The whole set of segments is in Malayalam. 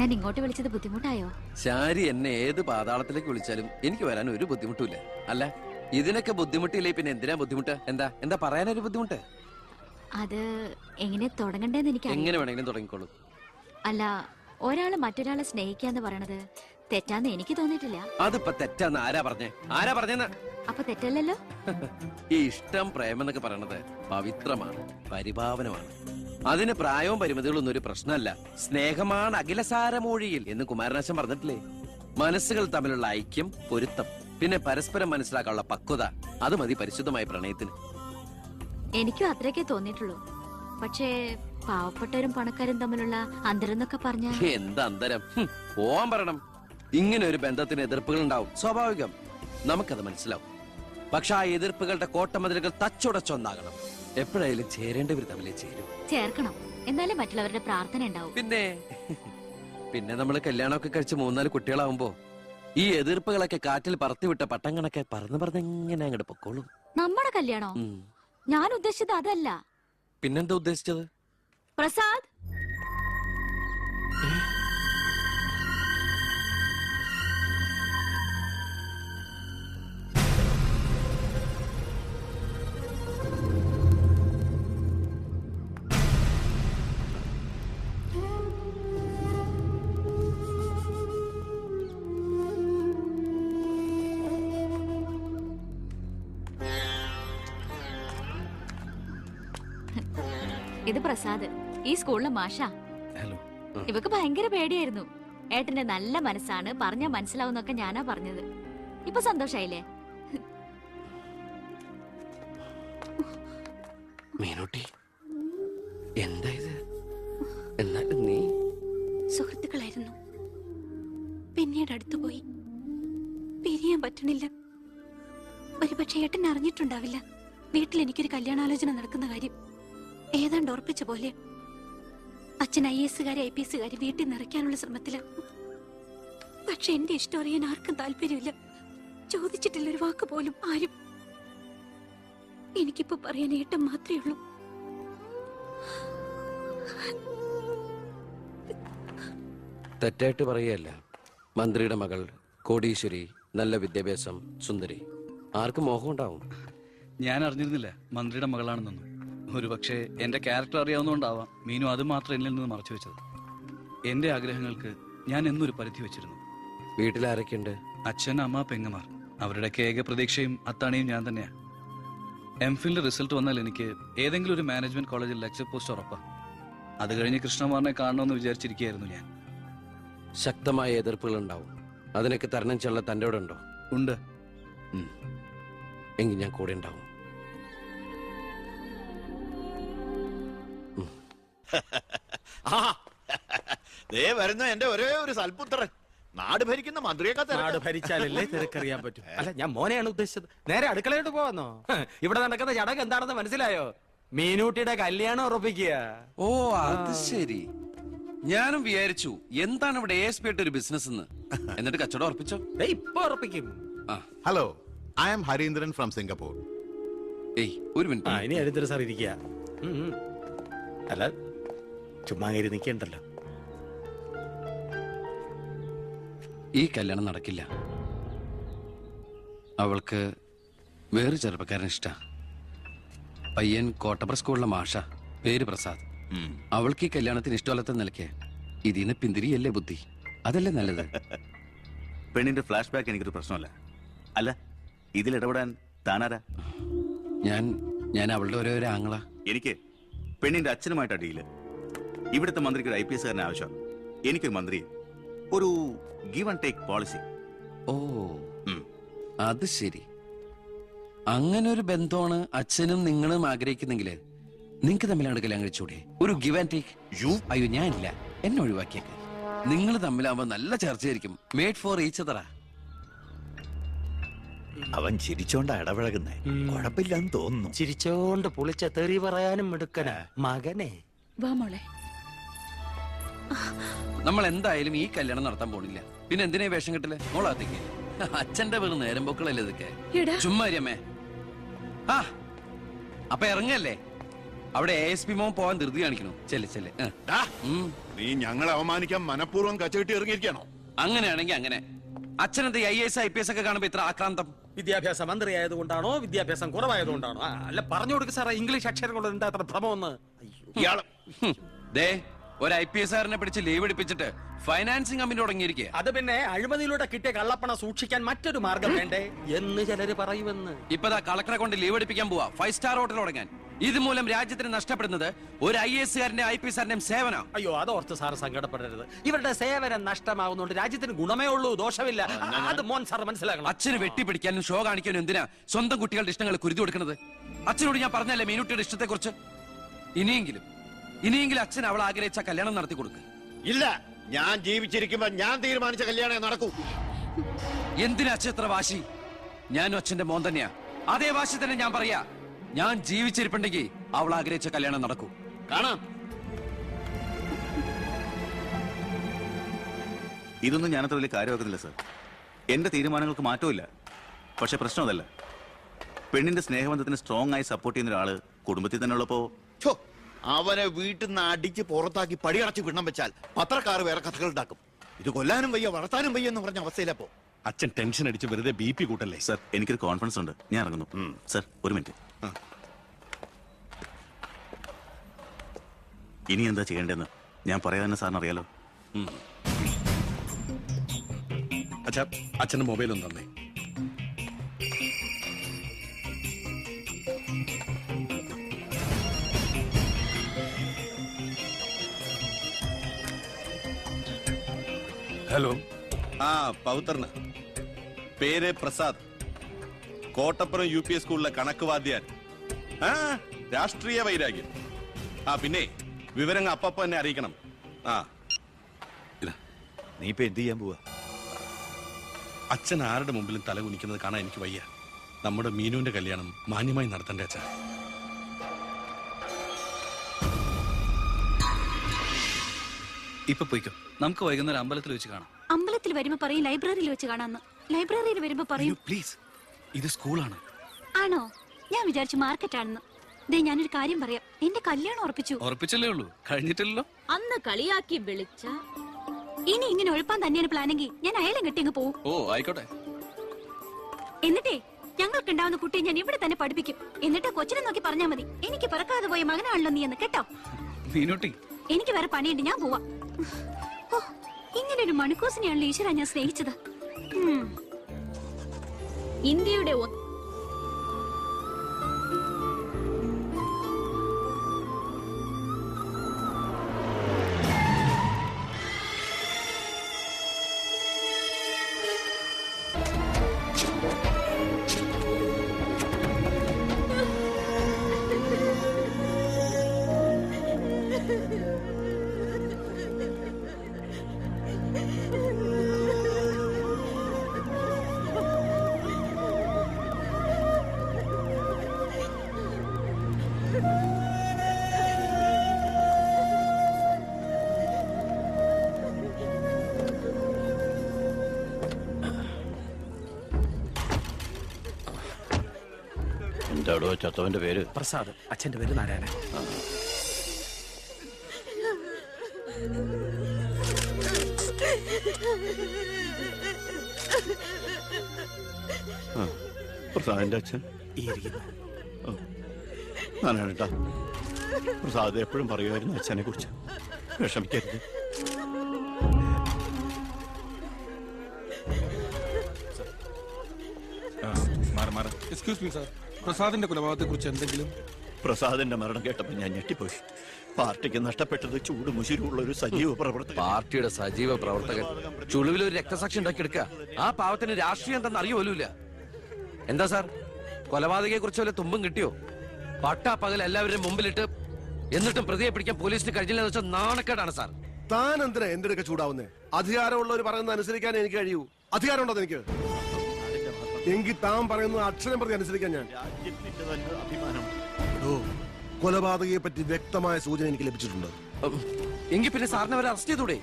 ഞാൻ ഇങ്ങോട്ട് വിളിച്ചത് ബുദ്ധിമുട്ടായോ? ശാരി എന്നെ ഏത് പാതാളത്തിലേക്ക് വിളിച്ചാലും എനിക്ക് വരാൻ ഒരു ബുദ്ധിമുട്ടില്ല. അല്ല, ഇതിനൊക്കെ ബുദ്ധിമുട്ടില്ലേ പിന്നെ എന്തിനാ ബുദ്ധിമുട്ട്? എന്താ എന്താ പറയാനൊരു ബുദ്ധിമുട്ട്? അത് എങ്ങനെ തുടങ്ങണ്ടേന്ന് എനിക്ക് എങ്ങനെ വേണമെങ്കിലും തുടങ്ങിക്കോളൂ. അല്ല, ഒരാള് മറ്റൊരാളെ സ്നേഹിക്കാന്ന് പറയണത് തെറ്റാന്ന് എനിക്ക് തോന്നിയിട്ടില്ല. അതിപ്പോ തെറ്റാന്ന് ആരാ പറഞ്ഞെന്ന്? അപ്പൊ തെറ്റല്ലല്ലോ. ഈ ഇഷ്ടം പ്രേമം എന്നൊക്കെ പറയണത് പവിത്രമാണ്, പരിഭാവനമാണ്. അതിന് പ്രായവും പരിമിതികളൊന്നും ഒരു പ്രശ്നമല്ല. സ്നേഹമാണ് അഖിലസാരമൂഴിയിൽ എന്ന് കുമാരനാശൻ പറഞ്ഞിട്ടില്ലേ? മനസ്സുകൾ തമ്മിലുള്ള ഐക്യം, പൊരുത്തം, പിന്നെ പരസ്പരം മനസ്സിലാക്കാനുള്ള പക്വത, അത് മതി പരിശുദ്ധമായ പ്രണയത്തിന്. എനിക്കും അത്രയൊക്കെ തോന്നിയിട്ടുള്ളൂ. പക്ഷേ പാവപ്പെട്ടവരും പണക്കാരും തമ്മിലുള്ള അന്തരം എന്നൊക്കെ പറഞ്ഞ എന്താ അന്തരം? പോവാൻ പറയണം. ഇങ്ങനെ ഒരു ബന്ധത്തിന് എതിർപ്പുകൾ ഉണ്ടാവും, സ്വാഭാവികം. നമുക്കത് മനസ്സിലാവും. പക്ഷെ ആ എതിർപ്പുകളുടെ കോട്ടമതിലുകൾ തച്ചുടച്ചൊന്നാകണം. എപ്പോഴായാലും ചേരേണ്ടവർ തമ്മിലേ ചേരും. ചേർക്കണം, എന്നാലും മറ്റുള്ളവരുടെ പ്രാർത്ഥന ഉണ്ടാവും. പിന്നെ നമ്മള് കല്യാണമൊക്കെ കഴിച്ച് 3-4 കുട്ടികളാവുമ്പോ ഈ എതിർപ്പുകളൊക്കെ കാറ്റിൽ പറത്തിവിട്ട പട്ടം കണക്കെ പറന്ന് അങ്ങോട്ട് പൊക്കോളും. നമ്മുടെ കല്യാണോ? ഞാൻ ഉദ്ദേശിച്ചത് അതല്ല. പിന്നെന്താ ഉദ്ദേശിച്ചത്? പ്രസാദ്, ഇത് പ്രസാദ്, ഈ സ്കൂളിലെ മാഷാ. ഹലോ. ഇവക്ക് ഭയങ്കര പേടിയായിരുന്നു. ഏട്ടന്റെ നല്ല മനസ്സാണ്, പറഞ്ഞാ മനസ്സിലാവുന്നൊക്കെ ഞാനാ പറഞ്ഞത്. ഇപ്പൊ സന്തോഷായില്ലേ? മീനൂട്ടി, എന്താ ഇത്? എന്നാലും നീ സുഹൃത്തുക്കളായിരുന്നു, പിന്നീട് അടുത്തുപോയി. പിരിയാൻ പറ്റണില്ല. ഒരുപക്ഷെ ഏട്ടൻ അറിഞ്ഞിട്ടുണ്ടാവില്ല വീട്ടിൽ എനിക്കൊരു കല്യാണാലോചന നടക്കുന്ന കാര്യം. ഏതാണ്ട് ഉറപ്പിച്ച പോലെ അച്ഛൻ IAS IPS വീട്ടിൽ നിറയ്ക്കാനുള്ള ശ്രമത്തില. പക്ഷെ എന്റെ ഇഷ്ടം അറിയാൻ ആർക്കും താല്പര്യമില്ല. ചോദിച്ചിട്ടില്ല ഒരു വാക്ക് പോലും ആരും. എനിക്കിപ്പോ പറയാൻ ഏട്ടൻ മാത്രമേ ഉള്ളൂ. തെറ്റായിട്ട് പറയല്ല. മന്ത്രിയുടെ മകൾ, കോടീശ്വരി, നല്ല വിദ്യാഭ്യാസം, സുന്ദരി, ആർക്കും മോഹം ഉണ്ടാവും. ഞാൻ അറിഞ്ഞിരുന്നില്ല മന്ത്രിയുടെ മകളാണെന്നൊന്നും. ഒരു പക്ഷേ എന്റെ ക്യാരക്ടർ അറിയാവുന്നതുകൊണ്ടാവാം മീനു അത് മാത്രം എന്നിൽ നിന്ന് മറച്ചു വെച്ചത്. എന്റെ ആഗ്രഹങ്ങൾക്ക് ഞാൻ എന്നൊരു പരിധി വെച്ചിരുന്നു. വീട്ടിലാരൊക്കെയുണ്ട്? അച്ഛൻ, അമ്മ, പെങ്ങമാർ. അവരുടെയൊക്കെ ഏക പ്രതീക്ഷയും അത്താണിയും ഞാൻ തന്നെയാ. MPhil റിസൾട്ട് വന്നാൽ എനിക്ക് ഏതെങ്കിലും ഒരു മാനേജ്മെന്റ് കോളേജിൽ ലെക്ചർ പോസ്റ്റ് ഉറപ്പാ. അത് കഴിഞ്ഞ് കൃഷ്ണകുമാറിനെ കാണണമെന്ന് വിചാരിച്ചിരിക്കുകയായിരുന്നു ഞാൻ. ശക്തമായ എതിർപ്പുകൾ ഉണ്ടാവും. അതിനൊക്കെ തരണം ചെയ്യാനുള്ള തന്റെ ഇവിടെ ഉണ്ടോ? ഉണ്ട്. എങ്കിൽ ഞാൻ കൂടെ ഉണ്ടാവും. വരുന്ന എന്റെ ഒരേ ഒരു സൽപുത്രൻ. നാട് ഭരിക്കുന്ന മന്ത്രിയൊക്കെ നാട് ഭരിച്ചാലല്ലേ തിരക്കറിയാൻ പറ്റും. അല്ല, ഞാൻ മോനെയാണ് ഉദ്ദേശിച്ചത്. നേരെ അടുക്കളയോട്ട് പോവാന്നോ? ഇവിടെ നടക്കുന്ന ചടങ്ങ് എന്താണെന്ന് മനസ്സിലായോ? മീനൂട്ടിയുടെ കല്യാണം ഉറപ്പിക്കുക. ഓ, അത് ശരി. ഞാനും വിചാരിച്ചു എന്താണ് ഇവിടെ ASP ആയിട്ട് ഒരു ബിസിനസ് എന്ന്. എന്നിട്ട് കച്ചവടം ഉറപ്പിച്ചോ? ഇപ്പൊ ഉറപ്പിക്കും. Hello, I am Harindran from Singapore. ഒരു മിനിറ്റ്. ഇനി ഹരീന്ദ്രൻ സാർ ഇരിക്കുക. അല്ല, ചുമ്മാ കയറി നിൽക്കണ്ടല്ലോ. ഈ കല്യാണം നടക്കില്ല. അവൾക്ക് വേറെ ചെറുപ്പക്കാരൻ ഇഷ്ട. പയ്യൻ കോട്ടപ്പുറ സ്കൂളിലെ മാഷ, പേര് പ്രസാദ്. അവൾക്ക് ഈ കല്യാണത്തിന് ഇഷ്ടമല്ലാത്ത നിലയ്ക്ക് ഇതിന് പിന്തിരിയല്ലേ ബുദ്ധി. അതല്ലേ നല്ലത്. പെണ്ണിന്റെ ഫ്ലാഷ് ബാക്ക് എനിക്കൊരു പ്രശ്നമല്ല. അല്ല, ഇതിൽ ഇടപെടാൻ താനാരാ? ഞാൻ അവളുടെ ഓരോ ആങ്ങളാ. എനിക്ക് പെണ്ണിന്റെ അച്ഛനുമായിട്ട് അടിയില്. ഇവിടുത്തെ മന്ത്രിക്ക് ഒരു IPS ആവശ്യം. എനിക്കൊരു മന്ത്രി, ഒരു ഗീവ് ആൻഡ് ടേക്ക് പോളിസി. ഓ, അത് ശരി. അങ്ങനെ ഒരു ബന്ധമാണ് അച്ഛനും നിങ്ങളും ആഗ്രഹിക്കുന്നെങ്കില് നിങ്ങക്ക് തമ്മിലാണ് കല്യാണം കഴിച്ചൂടെ? ഒരു ഗിവ് ആൻഡ് ടേക്ക്. അയ്യോ, ഞാനില്ല, എന്നെ ഒഴിവാക്കിയേക്ക്. നിങ്ങൾ തമ്മിലാവുമ്പോ നല്ല ചർച്ചയായിരിക്കും. മേഡ് ഫോർ ഈച്ച് അതറാ. അവൻ ചിരിച്ചോണ്ടാ ഇടപഴകുന്നേ. കുഴപ്പമില്ലെന്ന് തോന്നുന്നു. ചിരിച്ചോണ്ട് പൊളിച്ച തെറി പറയാനും എടുക്കനാ മകനെ. വാ മോളെ. നമ്മൾ എന്തായാലും ഈ കല്യാണം നടത്താൻ പോണില്ല. പിന്നെ എന്തിനാ വേഷം കെട്ടില്ലേ? മോളാത്തേക്ക് അച്ഛന്റെ വെറും നേരം പോക്കളല്ലേ ഇതൊക്കെ. ചുമ്മാ അമ്മേ. അപ്പൊ ഇറങ്ങല്ലേ? അവിടെ ASP മോൻ പോവാൻ ധൃതി കാണിക്കണു. ചെല്ല്. നീ ഞങ്ങളെ അവമാനിക്കാൻ മനഃപൂർവ്വം കച്ചകെട്ടി ഇറങ്ങിയിരിക്കണോ? അങ്ങനെയാണെങ്കിൽ അങ്ങനെ. അച്ഛനെന്ത് IAS IPS ഒക്കെ കാണുമ്പോ ഇത്ര ആക്രാന്തം? വിദ്യാഭ്യാസ മന്ത്രി ആയതുകൊണ്ടാണോ വിദ്യാഭ്യാസം കുറവായതുകൊണ്ടാണോ? അല്ല പറഞ്ഞു കൊടുക്ക് സാറേ, ഇംഗ്ലീഷ് അക്ഷരം കൊണ്ട് എന്താ അത്ര ഭ്രമമെന്ന്? ഇയാള് ദേ ഒരു IPS പിടിച്ച് ലീവ് എടുപ്പിച്ചിട്ട് ഫൈനാൻസിങ് കമ്പനി തുടങ്ങിയിരിക്കുക. അത് പിന്നെ അഴിമതിയിലൂടെ കിട്ടിയ കള്ളപ്പണം സൂക്ഷിക്കാൻ മറ്റൊരു മാർഗം വേണ്ടേ എന്ന് ചിലര് പറയുമെന്ന്. ഇപ്പതാ കളക്ടറെ കൊണ്ട് ലീവ് എടുപ്പിക്കാൻ പോവാ 5 സ്റ്റാർ ഹോട്ടൽ തുടങ്ങാൻ. ഇതുമൂലം രാജ്യത്തിന് നഷ്ടപ്പെടുന്നത് ഒരു IAS IPS സേവനം. അയ്യോ, അതോർത്ത് സാർ സങ്കടപ്പെടരുത്. ഇവരുടെ സേവനം നഷ്ടമാകുന്നതുകൊണ്ട് രാജ്യത്തിന് ഗുണമേ ഉള്ളൂ, ദോഷമില്ല. അത് മോൻ സാർ മനസ്സിലാക്കണം. അച്ഛന് വെട്ടിപ്പിടിക്കാനും ഷോ കാണിക്കാനും എന്തിനാ സ്വന്തം കുട്ടികളുടെ ഇഷ്ടങ്ങൾ കുരുതി കൊടുക്കുന്നത്? അച്ഛനോട് ഞാൻ പറഞ്ഞല്ലേ മീനുട്ടിയുടെ ഇഷ്ടത്തെ കുറിച്ച്. ഇനിയെങ്കിലും അച്ഛൻ അവൾ ആഗ്രഹിച്ച കല്യാണം നടത്തി കൊടുക്കുക. ഇല്ല, ഞാൻ ജീവിച്ചിരിക്കുമ്പോ ഞാൻ തീരുമാനിച്ച കല്യാണം നടക്കൂ. എന്തിനാ അച്ഛൻ എത്ര വാശി? ഞാനും അച്ഛന്റെ മോൻ തന്നെയാ. അതേ വാശി തന്നെ ഞാൻ പറയാ. ഞാൻ ജീവിച്ചിരിപ്പുണ്ടെങ്കിൽ അവൾ ആഗ്രഹിച്ച കല്യാണം നടക്കൂ. കാണാം. ഇതൊന്നും ഞാനത്ര വലിയ കാര്യമാക്കുന്നില്ല സർ. എന്റെ തീരുമാനങ്ങൾക്ക് മാറ്റമില്ല. പക്ഷെ പ്രശ്നം അതല്ല. പെണ്ണിന്റെ സ്നേഹബന്ധത്തിന് സ്ട്രോങ് ആയി സപ്പോർട്ട് ചെയ്യുന്ന ഒരാള് കുടുംബത്തിൽ തന്നെ ഉള്ളപ്പോ അവനെ വീട്ടിൽ നിന്ന് അടിച്ച് പുറത്താക്കി പടിയടച്ച് വിടണം വെച്ചാൽ പത്രക്കാർ വേറെ കഥകൾ ഉണ്ടാക്കും. ഇത് കൊല്ലാനും വയ്യ വളർത്താനും വയ്യ എന്ന് പറഞ്ഞ അവസ്ഥയിലപ്പോ അച്ഛൻ ടെൻഷൻ അടിച്ച് വെറുതെ BP കൂട്ടല്ലേ? സർ, എനിക്കൊരു കോൺഫിഡൻസ് ഉണ്ട്. ഞാൻ ഇറങ്ങുന്നു. സർ, ഒരു മിനിറ്റ്. ഇനി എന്താ ചെയ്യേണ്ടതെന്ന് ഞാൻ പറയാൻ സാറിന് അറിയാലോ. അച്ഛാ, അച്ഛന്റെ മൊബൈൽ ഒന്ന് തന്നെ. ഹലോ. പൗത്രന് പേര് പ്രസാദ്. കോട്ടപ്പുറം UP സ്കൂളിലെ കണക്ക് വാദ്യാൻ. രാഷ്ട്രീയ വൈരാഗ്യം. പിന്നെ വിവരങ്ങൾ അപ്പപ്പ തന്നെ അറിയിക്കണം. നീ ഇപ്പൊ എന്ത് ചെയ്യാൻ പോവാ? അച്ഛൻ ആരുടെ മുമ്പിലും തല കുനിക്കുന്നത് കാണാൻ എനിക്ക് വയ്യ. നമ്മുടെ മീനുവിന്റെ കല്യാണം മാന്യമായി നടത്തണ്ടേ അച്ഛാ? ഇപ്പൊ പോയിക്കോ. നമുക്ക് വൈകുന്നേരം അമ്പലത്തിൽ വെച്ച് കാണാം. അമ്പലത്തിൽ വരുമ്പോ പറയും ലൈബ്രറിയിൽ വെച്ച് കാണാന്ന്. ലൈബ്രറിയിൽ വരുമ്പോ പറയും പ്ലീസ്, ഇത് സ്കൂളാണ്. ആണോ? ഞാൻ വിചാരിച്ചു മാർക്കറ്റ് ആണെന്ന്. ദേ, ഞാനൊരു കാര്യം പറയാം. എന്റെ കല്യാണം ഉറപ്പിച്ചല്ലേ ഉള്ളൂ, കഴിഞ്ഞിട്ടില്ലല്ലോ. അന്ന് കളിയാക്കി വിളിച്ച ഇനി ഇങ്ങനെ ഒഴുപ്പാൻ തന്നെയാണ് പ്ലാനെങ്കിൽ ഞാൻ അയാളെ കെട്ടി അങ്ങ് പോവും. ഓ ആയിക്കോട്ടെ. എന്നിട്ടേ ഞങ്ങൾക്കുണ്ടാവുന്ന കുട്ടിയെ ഞാൻ ഇവിടെ തന്നെ പഠിപ്പിക്കും. എന്നിട്ട് കൊച്ചിനെ നോക്കി പറഞ്ഞാൽ മതി, എനിക്ക് പിറക്കാതെ പോയ മകനാണല്ലോ നീ എന്ന്. കേട്ടോ? മീനുട്ടി, എനിക്ക് വേറെ പണിയുണ്ട്, ഞാൻ പോവാ. ഓ, ഇങ്ങനെ ഒരു മണിക്കൂസിനെയാണല്ലോ ഈശ്വര ഞാൻ സ്നേഹിച്ചത്. ഇന്ത്യയുടെ എന്താടോ ചത്തവന്റെ പേര്? പ്രസാദ്. അച്ഛന്റെ പേര് നാരായണൻ. പ്രസാദിന്റെ അച്ഛൻ ഞാനാണ് കേട്ടോ. പ്രസാദ് എപ്പോഴും പറയുമായിരുന്നു അച്ഛനെ കുറിച്ച്. വിഷമിക്കരുത്. എക്സ്ക്യൂസ് മീ സാർ, പ്രസാദിന്റെ കൊലപാതകത്തെ കുറിച്ച് എന്തെങ്കിലും? പ്രസാദിന്റെ മരണം കേട്ടപ്പോൾ ഞാൻ ഞെട്ടിപ്പോയി. പാർട്ടിക്ക് നഷ്ടപ്പെട്ടത് ചൂട് മുശിരുള്ള ഒരു സജീവ പ്രവർത്തകൻ. പാർട്ടിയുടെ സജീവ പ്രവർത്തകൻ ചുളിവിലൊരു രക്തസാക്ഷി ഉണ്ടാക്കിയെടുക്കുക. ആ പാവത്തിന് രാഷ്ട്രീയം എന്തെന്ന് അറിയുമല്ല. എന്താ സാർ, കൊലപാതകയെ കുറിച്ച് വല്ല തുമ്പും കിട്ടിയോ? പട്ടാ പകൽ എല്ലാവരും മുമ്പിലിട്ട് എന്നിട്ടും പ്രതിയെ പിടിക്കാൻ പോലീസിന് കഴിഞ്ഞില്ലെന്ന് വെച്ചാൽ നാണക്കേടാണ് സാർ. താൻ എന്തിനാ എന്റെ അടുക്ക ചൂടാവുന്നേ? അധികാരമുള്ളവർ പറയുന്നത് അനുസരിക്കാൻ എനിക്ക് കഴിയൂ. അധികാരമുണ്ടോ എനിക്ക്? എങ്കിൽ താൻ പറയുന്നത് അക്ഷരം പ്രതി അനുസരിക്കാൻ ഞാൻ. രാജ്യത്തിന്റെ തന്നെ അഭിമാനം. കൊലപാതകയെ പറ്റി വ്യക്തമായ സൂചന എനിക്ക് ലഭിച്ചിട്ടുണ്ട്. എങ്കിൽ പിന്നെ സാറിനെ അവരെ അറസ്റ്റ് ചെയ്തൂടെ?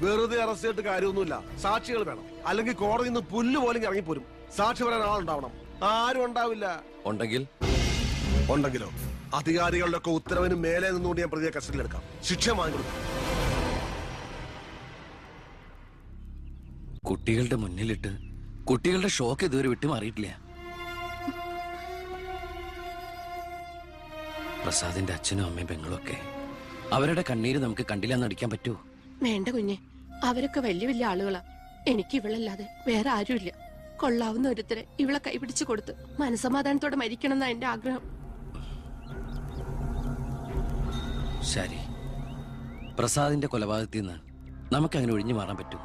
വെറുതെ അറസ്റ്റ് ചെയ്തിട്ട് കാര്യമൊന്നുമില്ല. സാക്ഷികൾ വേണം. അല്ലെങ്കിൽ കോടതിയിൽ നിന്ന് പുല്ല് പോലും ഇറങ്ങിപ്പോരും. സാക്ഷി പറയാൻ ആളുണ്ടാവണം. ആരും ഉണ്ടാവില്ല. ഉണ്ടെങ്കിലോ അധികാരികളുടെ ഒക്കെ ഉത്തരവിന് മേലെ നിന്നുകൊണ്ട് ഞാൻ പ്രതിയെ കസ്റ്റഡിയിലെടുക്കാം. ശിക്ഷ വാങ്ങിക്കൊടുക്കാം. കുട്ടികളുടെ മുന്നിലിട്ട് കുട്ടികളുടെ ഷോക്ക് ഇതുവരെ വിട്ടുമാറിയിട്ടില്ല. പ്രസാദിന്റെ അച്ഛനും അമ്മയും പെങ്ങളും ഒക്കെ അവരുടെ കണ്ണീര് നമുക്ക് കണ്ടില്ലെന്ന് നടിക്കാൻ പറ്റുമോ? വേണ്ട കുഞ്ഞെ, അവരൊക്കെ വലിയ വലിയ ആളുകളാ. എനിക്ക് ഇവളല്ലാതെ വേറെ ആരുമില്ല. കൊള്ളാവുന്ന ഒരുത്തരെ ഇവളെ കൈപിടിച്ചു കൊടുത്ത് മനസമാധാനത്തോടെ മരിക്കണം എന്നാ എന്റെ ആഗ്രഹം. ശരി, പ്രസാദിന്റെ കൊലപാതകത്തിൽ നിന്ന് നമുക്കങ്ങനെ ഒഴിഞ്ഞു മാറാൻ പറ്റൂ?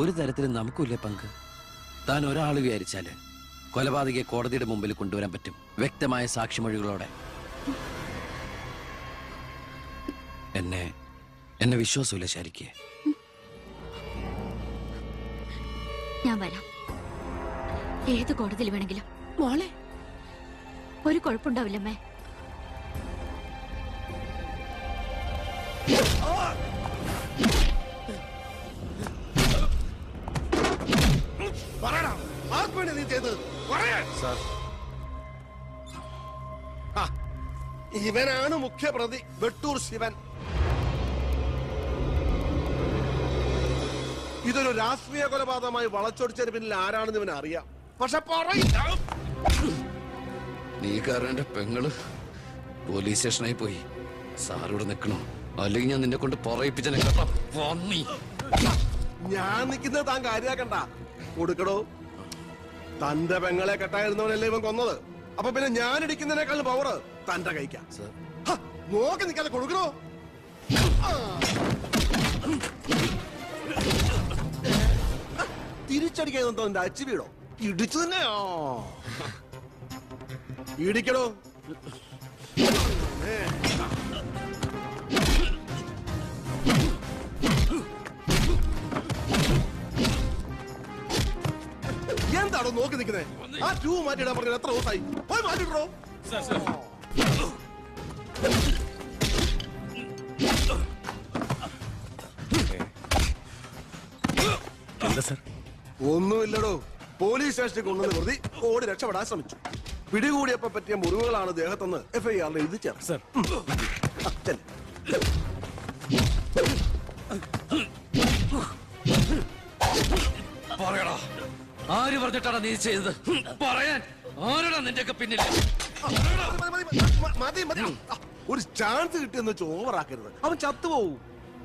ഒരു തരത്തിലും നമുക്കില്ലേ പങ്ക്? താൻ ഒരാൾ വിചാരിച്ചാല് കൊലപാതകയെ കോടതിയുടെ മുമ്പിൽ കൊണ്ടുവരാൻ പറ്റും, വ്യക്തമായ സാക്ഷിമൊഴികളോടെ. എന്നെ വിശ്വാസമില്ല ശരിക്ക്. ഞാൻ വരാം, ഏത് കോടതിയിൽ വേണമെങ്കിലും. മോളെ, ഒരു കുഴപ്പമുണ്ടാവില്ലമ്മേ. നീ ചെയ്തത് ഇവനാണ് മുഖ്യപ്രതി വെട്ടൂർ ശിവൻ. ഇതൊരു രാഷ്ട്രീയ കൊലപാതകമായി വളച്ചൊടിച്ചതിന് പിന്നിൽ ആരാണെന്ന് ഇവന് അറിയാം. പക്ഷെ നീ കാരണം എന്റെ പെങ്ങള് പോലീസ് സ്റ്റേഷനായി പോയി. സാറിവിടെ നിൽക്കണോ? അല്ലെങ്കിൽ ഞാൻ നിന്നെ കൊണ്ട് പറയിപ്പിച്ച ഞാൻ നിൽക്കുന്നത് താൻ കാര്യാക്കണ്ട. കൊടുക്കടോ, തന്റെ പെങ്ങളെ കെട്ടായിരുന്നവനല്ലേ ഇവൻ കൊന്നത്. അപ്പൊ പിന്നെ ഞാൻ ഇടിക്കുന്നതിനേക്കാളും പവർ തന്റെ കഴിക്കാം. നോക്കി നിൽക്കാതെ കൊടുക്കണോ? തിരിച്ചടിക്കാതെന്തോ എന്റെ അച്ചു വീടോ? ഇടിച്ചു തന്നെയോ? ഇടിക്കടോ. എന്താണോ നോക്കി നിൽക്കുന്നത്? ആ ട്യൂബ് മാറ്റിയിടാൻ പറഞ്ഞത് എത്ര ദിവസമായി? പോയി മാറ്റിട്ടോ. എന്താ സാർ? ഒന്നുമില്ലടോ, പോലീസ് സ്റ്റേഷനിൽ കൊണ്ടുവന്ന് വെറുതെ ഓടി രക്ഷപ്പെടാൻ ശ്രമിച്ചു. പിടികൂടിയപ്പോ പറ്റിയ മുറിവുകളാണ് ദേഹത്തെന്ന് FIR എഴുതി ചേർത്ത്. സാർ, പറയടാ, ആര് പറഞ്ഞിട്ടാണ് നീ ചെയ്തത്? പറയാൻ ആരാടാ നിന്റെയൊക്കെ പിന്നിൽ? മതി മതി, ഒരു ചാൻസ് കിട്ടിയെന്ന് വെച്ച് ഓവറാക്കരുത്. അവൻ ചത്തുപോവും.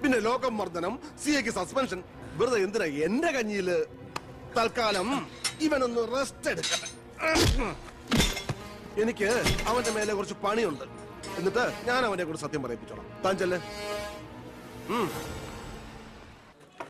പിന്നെ ലോകം മർദ്ദനം, CA സസ്പെൻഷൻ. വെറുതെ എന്തിനാ എന്റെ കഞ്ഞിയില്? തൽക്കാലം ഇവനൊന്ന് റെസ്റ്റ് എടുക്കട്ടെ. എനിക്ക് അവന്റെ മേലെ കുറച്ച് പണിയുണ്ട്. എന്നിട്ട് ഞാൻ അവനെ കൂടെ സത്യം പറയിപ്പിച്ചോളാം. താൻ ചെല്ലേ.